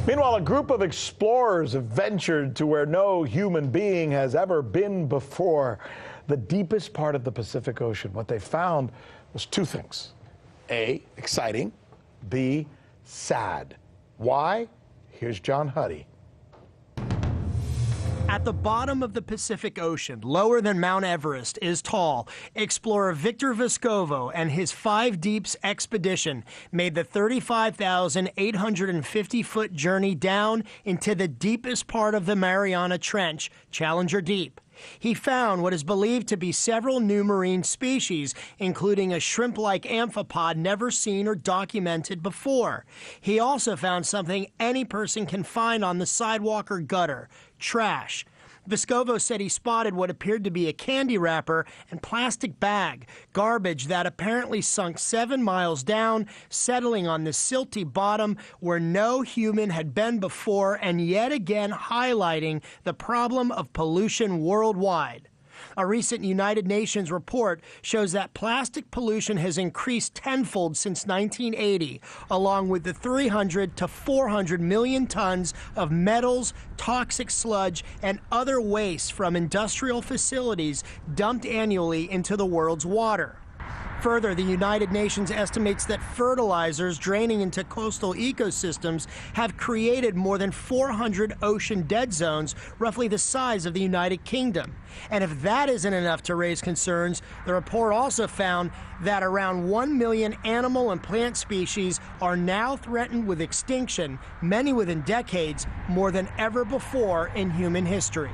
Meanwhile, a group of explorers have ventured to where no human being has ever been before, the deepest part of the Pacific Ocean. What they found was two things. A, exciting. B, sad. Why? Here's John Huddy. At the bottom of the Pacific Ocean, lower than Mount Everest, is tall. Explorer Victor Vescovo and his 5 Deeps expedition made the 35,850-foot journey down into the deepest part of the Mariana Trench, Challenger Deep. He found what is believed to be several new marine species, including a shrimp-like amphipod never seen or documented before. He also found something any person can find on the sidewalk or gutter: trash. Vescovo said he spotted what appeared to be a candy wrapper and plastic bag, garbage that apparently sunk 7 miles down, settling on the silty bottom where no human had been before, and yet again highlighting the problem of pollution worldwide. A recent United Nations report shows that plastic pollution has increased tenfold since 1980, along with the 300 to 400 million tons of metals, toxic sludge, and other waste from industrial facilities dumped annually into the world's water. Further, the United Nations estimates that fertilizers draining into coastal ecosystems have created more than 400 ocean dead zones, roughly the size of the United Kingdom. And if that isn't enough to raise concerns, the report also found that around 1 million animal and plant species are now threatened with extinction, many within decades, more than ever before in human history.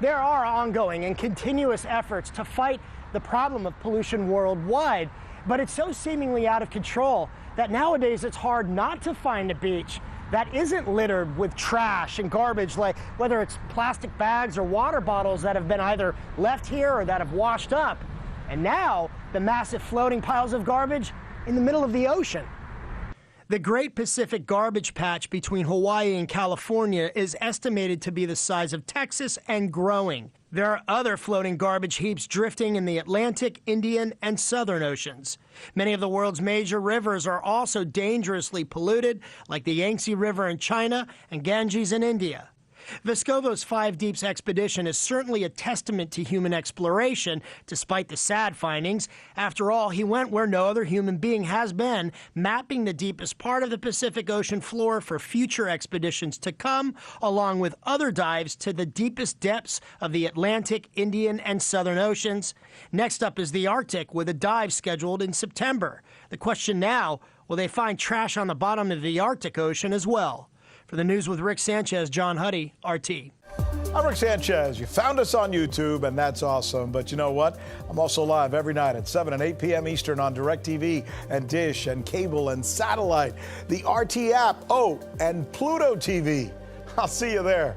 There are ongoing and continuous efforts to fight the problem of pollution worldwide, but it's so seemingly out of control that nowadays it's hard not to find a beach that isn't littered with trash and garbage, like whether it's plastic bags or water bottles that have been either left here or that have washed up. And now, the massive floating piles of garbage in the middle of the ocean. The Great Pacific Garbage Patch between Hawaii and California is estimated to be the size of Texas and growing. There are other floating garbage heaps drifting in the Atlantic, Indian, and Southern Oceans. Many of the world's major rivers are also dangerously polluted, like the Yangtze River in China and Ganges in India. Vescovo's 5 Deeps expedition is certainly a testament to human exploration, despite the sad findings. After all, he went where no other human being has been, mapping the deepest part of the Pacific Ocean floor for future expeditions to come, along with other dives to the deepest depths of the Atlantic, Indian, and Southern Oceans. Next up is the Arctic, with a dive scheduled in September. The question now, will they find trash on the bottom of the Arctic Ocean as well? For the News with Rick Sanchez, John Huddy, RT. I'm Rick Sanchez. You found us on YouTube, and that's awesome. But you know what? I'm also live every night at 7 and 8 p.m. Eastern on DirecTV and Dish and cable and satellite, the RT app, and Pluto TV. I'll see you there.